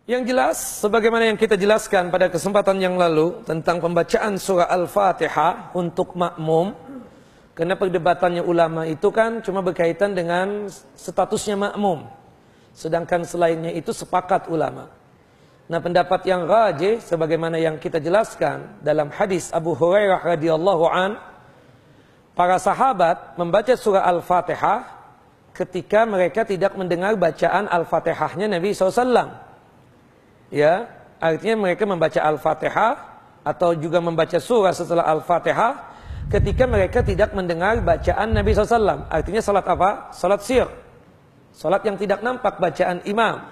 Yang jelas, sebagaimana yang kita jelaskan pada kesempatan yang lalu tentang pembacaan surah Al-Fatihah untuk makmum, karena perdebatannya ulama itu kan cuma berkaitan dengan statusnya makmum, sedangkan selainnya itu sepakat ulama. Nah, pendapat yang rajih sebagaimana yang kita jelaskan dalam hadis Abu Hurairah radhiyallahu an, para sahabat membaca surah Al-Fatihah ketika mereka tidak mendengar bacaan Al-Fatihahnya Nabi SAW. Ya, artinya mereka membaca Al-Fatihah atau juga membaca surah setelah Al-Fatihah ketika mereka tidak mendengar bacaan Nabi SAW. Artinya salat apa? Salat sir. Salat yang tidak nampak bacaan imam.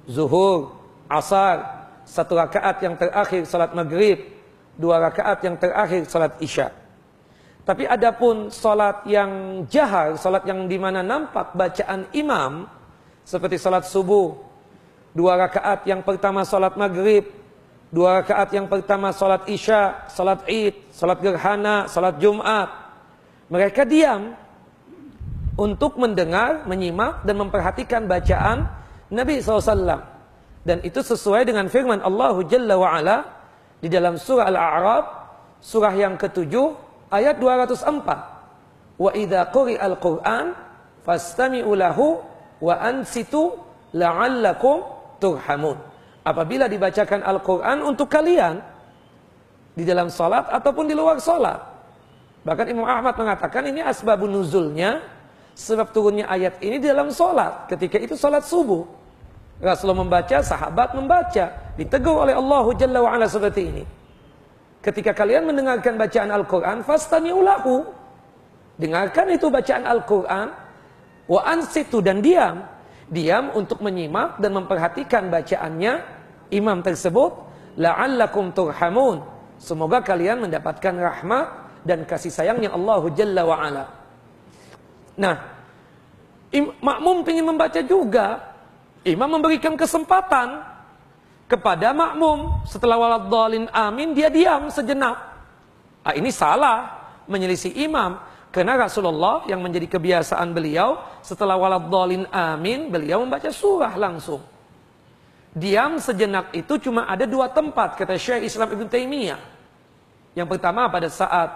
Zuhur, asar, 1 rakaat yang terakhir salat maghrib, 2 rakaat yang terakhir salat isya. Tapi adapun salat yang jahar, salat yang dimana nampak bacaan imam, seperti salat subuh, 2 rakaat yang pertama salat maghrib, 2 rakaat yang pertama salat isya, salat id, salat gerhana, salat jumat. Mereka diam untuk mendengar, menyimak dan memperhatikan bacaan Nabi SAW. Dan itu sesuai dengan firman Allah Jalla wa'ala di dalam surah Al-A'raf, surah yang ke-7 ayat 204. Wa idza quri'al Qur'an fastami'u lahu wa ansitu la'allakum turhamun. Apabila dibacakan Al-Quran untuk kalian di dalam salat ataupun di luar salat. Bahkan Imam Ahmad mengatakan ini asbabun nuzulnya, sebab turunnya ayat ini di dalam salat. Ketika itu salat subuh, Rasulullah membaca, sahabat membaca, ditegur oleh Allah Jalla wa'ala seperti ini. Ketika kalian mendengarkan bacaan Al-Quran, fastami'u lahu, dengarkan itu bacaan Al-Quran, wa ansitu, dan diam untuk menyimak dan memperhatikan bacaannya imam tersebut, la'allakum turhamun, semoga kalian mendapatkan rahmat dan kasih sayangnya Allah Jalla wa'ala. Nah, makmum ingin membaca juga, imam memberikan kesempatan kepada makmum setelah waladhdallin amin, dia diam sejenak. Ini salah, menyelisih imam. Karena Rasulullah yang menjadi kebiasaan beliau, setelah waladhdallin amin, beliau membaca surah langsung. Diam sejenak itu cuma ada 2 tempat, kata Syekh Islam Ibn Taimiyah. Yang pertama pada saat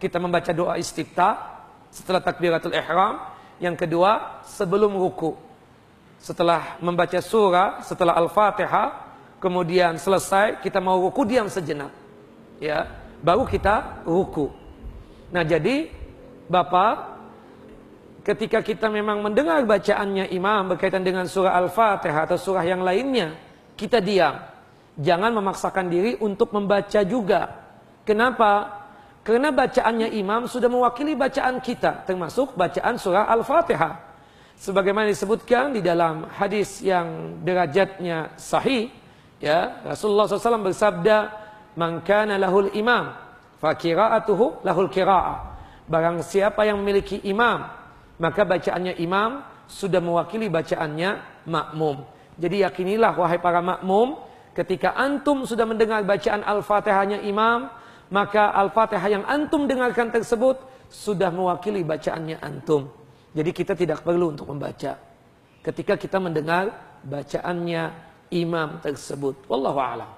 kita membaca doa istiftah setelah takbiratul ihram. Yang kedua sebelum ruku. Setelah membaca surah, setelah Al-Fatihah, kemudian selesai kita mau ruku, diam sejenak. Ya, baru kita ruku. Nah, jadi Bapak, ketika kita memang mendengar bacaannya imam berkaitan dengan surah Al-Fatihah atau surah yang lainnya, kita diam. Jangan memaksakan diri untuk membaca juga. Kenapa? Karena bacaannya imam sudah mewakili bacaan kita, termasuk bacaan surah Al-Fatihah. Sebagaimana disebutkan di dalam hadis yang derajatnya sahih, ya, Rasulullah SAW bersabda, "Man kana lahul imam, fa qira'atuhu lahul qira'ah." Barang siapa yang memiliki imam, maka bacaannya imam sudah mewakili bacaannya makmum. Jadi yakinilah wahai para makmum, ketika antum sudah mendengar bacaan Al-Fatihahnya imam, maka Al-Fatihah yang antum dengarkan tersebut sudah mewakili bacaannya antum. Jadi kita tidak perlu untuk membaca ketika kita mendengar bacaannya imam tersebut. Wallahu a'lam.